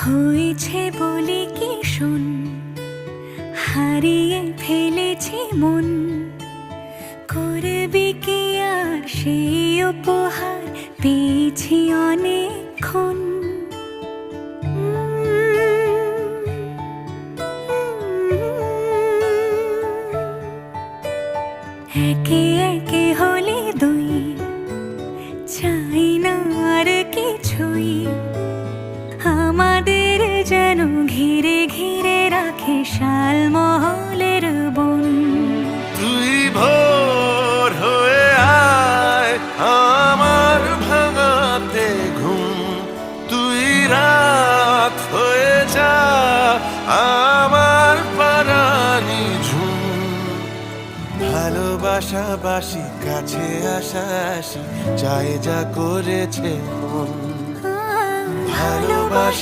হয়েছে বলে কি শোন, হারিয়ে ফেলেছি মন। করবি কি আর সেই উপহার, পেয়েছি অনেকক্ষণ। একে একে হলে দুই, চাই না আর কিছুই। আমাদের যেন ঘিরে ঘিরে রাখে শালমহলের বন। তুই ভোর হয়ে আয় আমার ভাঙাতে ঘুম, তুই রাত হয়ে যা আমার পারানি ঝুম। ভালোবাসা বাসি কাছে আসা আসি, চাই যা করেছে মন। ভালোবাসা